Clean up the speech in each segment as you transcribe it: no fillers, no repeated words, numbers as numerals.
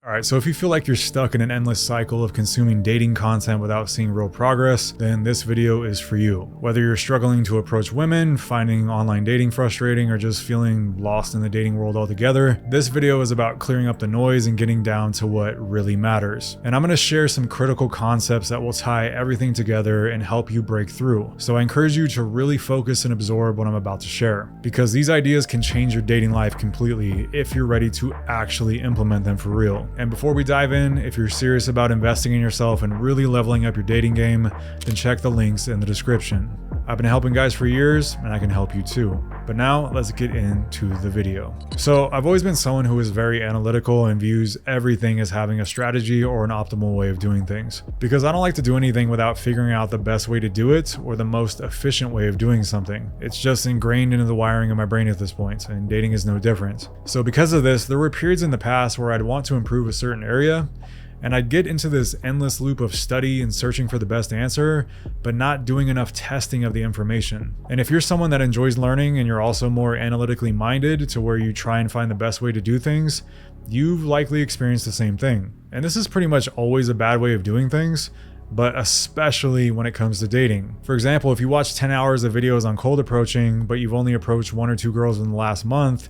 Alright, so if you feel like you're stuck in an endless cycle of consuming dating content without seeing real progress, then this video is for you. Whether you're struggling to approach women, finding online dating frustrating, or just feeling lost in the dating world altogether, this video is about clearing up the noise and getting down to what really matters. And I'm going to share some critical concepts that will tie everything together and help you break through. So I encourage you to really focus and absorb what I'm about to share, because these ideas can change your dating life completely if you're ready to actually implement them for real. And before we dive in, if you're serious about investing in yourself and really leveling up your dating game, then check the links in the description. I've been helping guys for years, and I can help you too. But now let's get into the video. So I've always been someone who is very analytical and views everything as having a strategy or an optimal way of doing things. Because I don't like to do anything without figuring out the best way to do it or the most efficient way of doing something. It's just ingrained into the wiring of my brain at this point, and dating is no different. So because of this, there were periods in the past where I'd want to improve a certain area, and I'd get into this endless loop of study and searching for the best answer, but not doing enough testing of the information. And if you're someone that enjoys learning and you're also more analytically minded to where you try and find the best way to do things, you've likely experienced the same thing. And this is pretty much always a bad way of doing things, but especially when it comes to dating. For example, if you watch 10 hours of videos on cold approaching, but you've only approached 1 or 2 girls in the last month,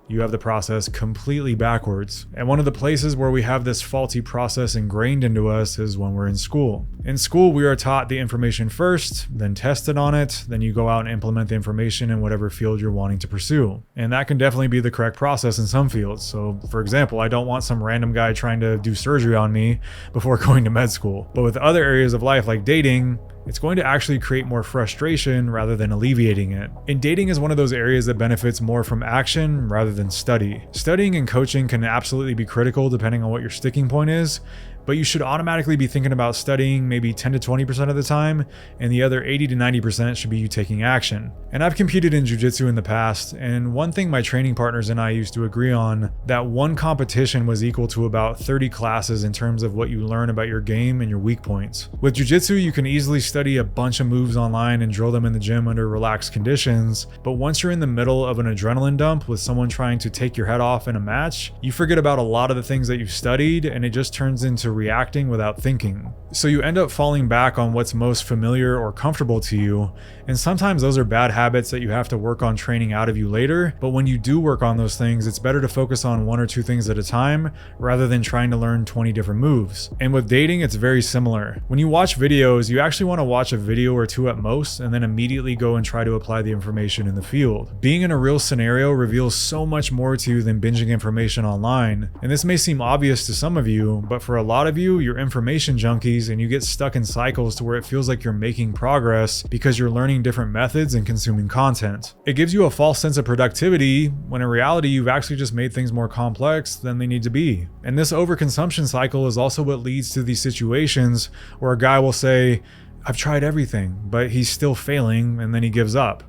you have the process completely backwards. And one of the places where we have this faulty process ingrained into us is when we're in school. In school, we are taught the information first, then tested on it, then you go out and implement the information in whatever field you're wanting to pursue. And that can definitely be the correct process in some fields. So for example, I don't want some random guy trying to do surgery on me before going to med school. But with other areas of life like dating, it's going to actually create more frustration rather than alleviating it. And dating is one of those areas that benefits more from action rather than study. Studying and coaching can absolutely be critical depending on what your sticking point is, but you should automatically be thinking about studying maybe 10 to 20% of the time, and the other 80 to 90% should be you taking action. And I've competed in jiu-jitsu in the past, and one thing my training partners and I used to agree on, that one competition was equal to about 30 classes in terms of what you learn about your game and your weak points. With jiu-jitsu, you can easily study a bunch of moves online and drill them in the gym under relaxed conditions, but once you're in the middle of an adrenaline dump with someone trying to take your head off in a match, you forget about a lot of the things that you've studied, and it just turns into reacting without thinking. So you end up falling back on what's most familiar or comfortable to you, and sometimes those are bad habits that you have to work on training out of you later, but when you do work on those things, it's better to focus on 1 or 2 things at a time rather than trying to learn 20 different moves. And with dating, it's very similar. When you watch videos, you actually want to watch a video or 2 at most, and then immediately go and try to apply the information in the field. Being in a real scenario reveals so much more to you than binging information online, and this may seem obvious to some of you, but for a lot of you, you're information junkies and you get stuck in cycles to where it feels like you're making progress because you're learning different methods and consuming content. It gives you a false sense of productivity when in reality you've actually just made things more complex than they need to be. And this overconsumption cycle is also what leads to these situations where a guy will say, "I've tried everything," but he's still failing, and then he gives up.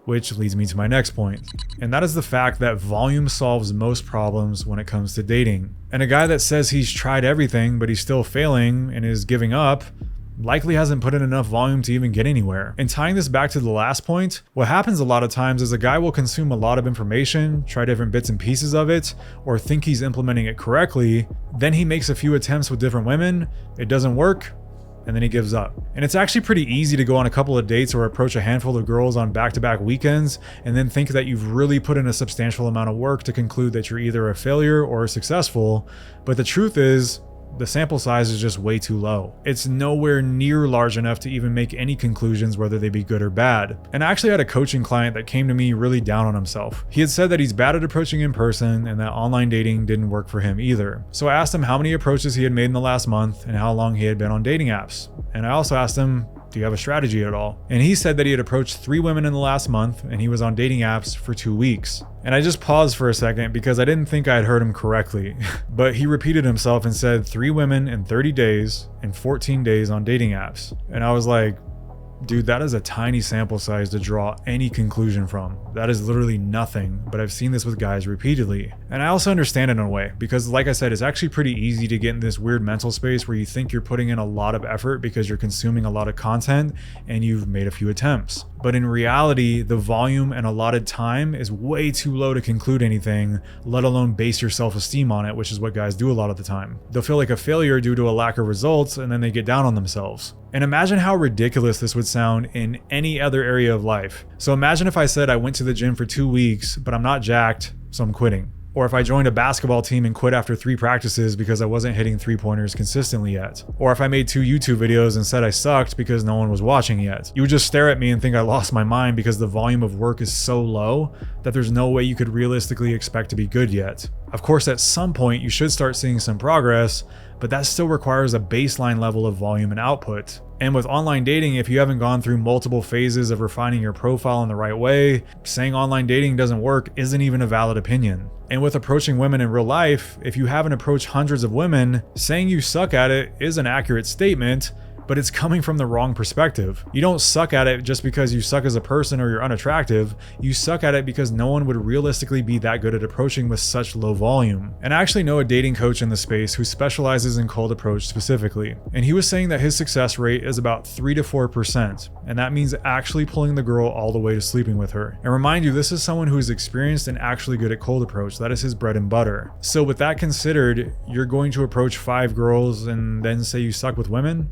Which leads me to my next point. And that is the fact that volume solves most problems when it comes to dating. And a guy that says he's tried everything but he's still failing and is giving up likely hasn't put in enough volume to even get anywhere. And tying this back to the last point, what happens a lot of times is a guy will consume a lot of information, try different bits and pieces of it, or think he's implementing it correctly. Then he makes a few attempts with different women, it doesn't work, and then he gives up. And it's actually pretty easy to go on a couple of dates or approach a handful of girls on back-to-back weekends and then think that you've really put in a substantial amount of work to conclude that you're either a failure or successful. But the truth is, the sample size is just way too low. It's nowhere near large enough to even make any conclusions whether they be good or bad. And I actually had a coaching client that came to me really down on himself. He had said that he's bad at approaching in person and that online dating didn't work for him either. So I asked him how many approaches he had made in the last month and how long he had been on dating apps. And I also asked him, "Do you have a strategy at all?" And he said that he had approached 3 women in the last month and he was on dating apps for 2 weeks. And I just paused for a second because I didn't think I had heard him correctly. But he repeated himself and said 3 women in 30 days and 14 days on dating apps. And I was like, Dude, that is a tiny sample size to draw any conclusion from. That is literally nothing, but I've seen this with guys repeatedly. And I also understand it in a way, because like I said, it's actually pretty easy to get in this weird mental space where you think you're putting in a lot of effort because you're consuming a lot of content and you've made a few attempts. But in reality, the volume and allotted time is way too low to conclude anything, let alone base your self-esteem on it, which is what guys do a lot of the time. They'll feel like a failure due to a lack of results, and then they get down on themselves. And imagine how ridiculous this would sound in any other area of life. So imagine if I said I went to the gym for 2 weeks, but I'm not jacked, so I'm quitting. Or if I joined a basketball team and quit after 3 practices because I wasn't hitting 3-pointers consistently yet. Or if I made 2 YouTube videos and said I sucked because no one was watching yet. You would just stare at me and think I lost my mind because the volume of work is so low that there's no way you could realistically expect to be good yet. Of course, at some point you should start seeing some progress, but that still requires a baseline level of volume and output. And with online dating, if you haven't gone through multiple phases of refining your profile in the right way, saying online dating doesn't work isn't even a valid opinion. And with approaching women in real life, if you haven't approached hundreds of women, saying you suck at it is an accurate statement, but it's coming from the wrong perspective. You don't suck at it just because you suck as a person or you're unattractive. You suck at it because no one would realistically be that good at approaching with such low volume. And I actually know a dating coach in the space who specializes in cold approach specifically. And he was saying that his success rate is about 3 to 4%. And that means actually pulling the girl all the way to sleeping with her. And remind you, this is someone who is experienced and actually good at cold approach. That is his bread and butter. So with that considered, you're going to approach 5 girls and then say you suck with women?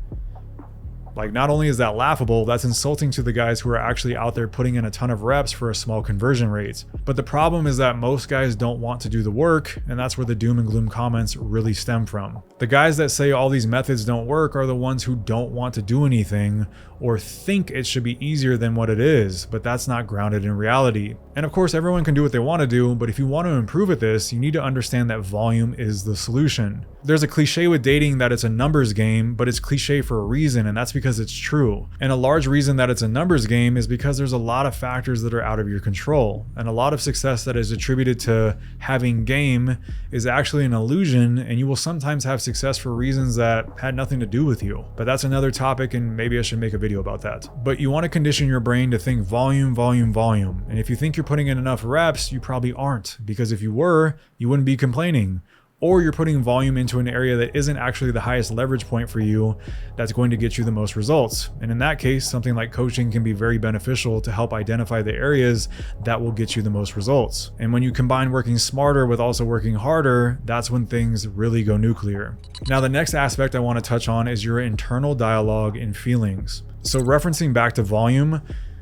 Like, not only is that laughable, that's insulting to the guys who are actually out there putting in a ton of reps for a small conversion rate. But the problem is that most guys don't want to do the work, and that's where the doom and gloom comments really stem from. The guys that say all these methods don't work are the ones who don't want to do anything or think it should be easier than what it is, but that's not grounded in reality. And of course, everyone can do what they want to do, but if you want to improve at this, you need to understand that volume is the solution. There's a cliche with dating that it's a numbers game, but it's cliche for a reason, and that's because it's true. And a large reason that it's a numbers game is because there's a lot of factors that are out of your control, and a lot of success that is attributed to having game is actually an illusion, and you will sometimes have success for reasons that had nothing to do with you. But that's another topic, and maybe I should make a video about that. But you want to condition your brain to think volume, volume, volume. And if you think you're putting in enough reps, you probably aren't, because if you were, you wouldn't be complaining. Or you're putting volume into an area that isn't actually the highest leverage point for you that's going to get you the most results. And in that case, something like coaching can be very beneficial to help identify the areas that will get you the most results. And when you combine working smarter with also working harder, that's when things really go nuclear. Now, the next aspect I want to touch on is your internal dialogue and feelings. So referencing back to volume,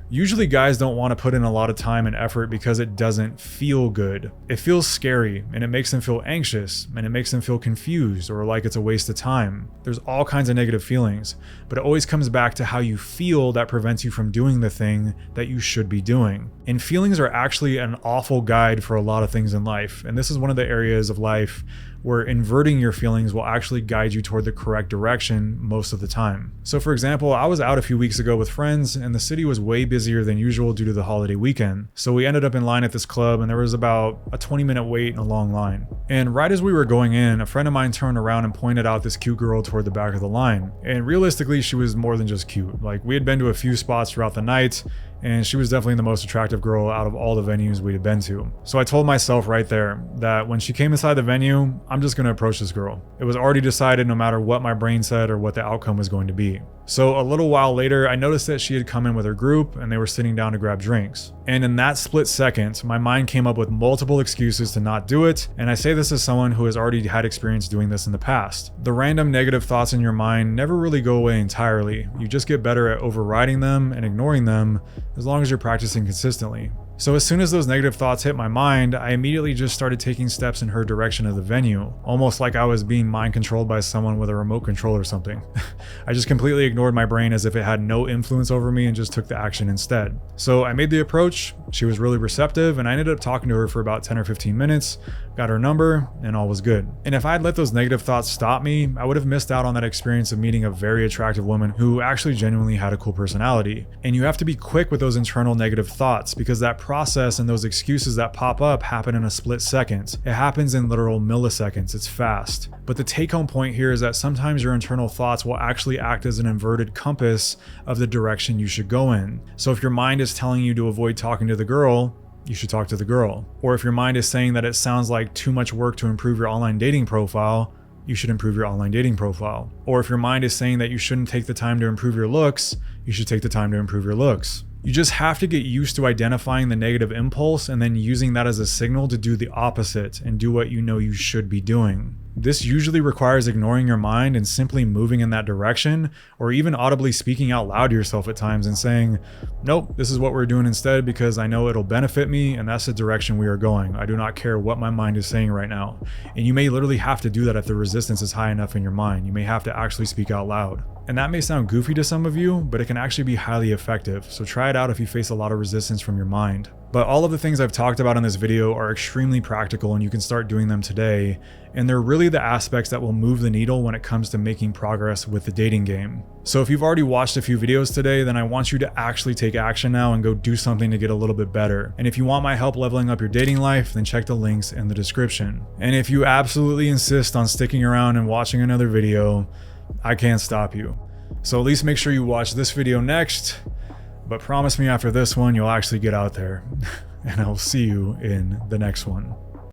usually guys don't want to put in a lot of time and effort because it doesn't feel good. It feels scary, and it makes them feel anxious, and it makes them feel confused or like it's a waste of time. There's all kinds of negative feelings, but it always comes back to how you feel that prevents you from doing the thing that you should be doing. And feelings are actually an awful guide for a lot of things in life, and this is one of the areas of life where inverting your feelings will actually guide you toward the correct direction most of the time. So for example, I was out a few weeks ago with friends, and the city was way busier than usual due to the holiday weekend. So we ended up in line at this club, and there was about a 20-minute wait and a long line. And right as we were going in, a friend of mine turned around and pointed out this cute girl toward the back of the line. And realistically, she was more than just cute. Like, we had been to a few spots throughout the night, and she was definitely the most attractive girl out of all the venues we had been to. So I told myself right there that when she came inside the venue, I'm just gonna approach this girl. It was already decided no matter what my brain said or what the outcome was going to be. So a little while later, I noticed that she had come in with her group and they were sitting down to grab drinks. And in that split second, my mind came up with multiple excuses to not do it. And I say this as someone who has already had experience doing this in the past. The random negative thoughts in your mind never really go away entirely. You just get better at overriding them and ignoring them as long as you're practicing consistently. So as soon as those negative thoughts hit my mind, I immediately just started taking steps in her direction of the venue, almost like I was being mind controlled by someone with a remote control or something. I just completely ignored my brain as if it had no influence over me and just took the action instead. So I made the approach, she was really receptive, and I ended up talking to her for about 10 or 15 minutes, got her number, and all was good. And if I'd let those negative thoughts stop me, I would have missed out on that experience of meeting a very attractive woman who actually genuinely had a cool personality. And you have to be quick with those internal negative thoughts, because that process and those excuses that pop up happen in a split second. It happens in literal milliseconds. It's fast. But the take-home point here is that sometimes your internal thoughts will actually act as an inverted compass of the direction you should go in. So if your mind is telling you to avoid talking to the girl, you should talk to the girl. Or if your mind is saying that it sounds like too much work to improve your online dating profile, you should improve your online dating profile. Or if your mind is saying that you shouldn't take the time to improve your looks, you should take the time to improve your looks. You just have to get used to identifying the negative impulse and then using that as a signal to do the opposite and do what you know you should be doing. This usually requires ignoring your mind and simply moving in that direction, or even audibly speaking out loud to yourself at times and saying, nope, this is what we're doing instead because I know it'll benefit me and that's the direction we are going. I do not care what my mind is saying right now. And you may literally have to do that if the resistance is high enough in your mind. You may have to actually speak out loud. And that may sound goofy to some of you, but it can actually be highly effective. So try it out if you face a lot of resistance from your mind. But all of the things I've talked about in this video are extremely practical and you can start doing them today. And they're really the aspects that will move the needle when it comes to making progress with the dating game. So if you've already watched a few videos today, then I want you to actually take action now and go do something to get a little bit better. And if you want my help leveling up your dating life, then check the links in the description. And if you absolutely insist on sticking around and watching another video, I can't stop you. So at least make sure you watch this video next, but promise me after this one, you'll actually get out there. And I'll see you in the next one.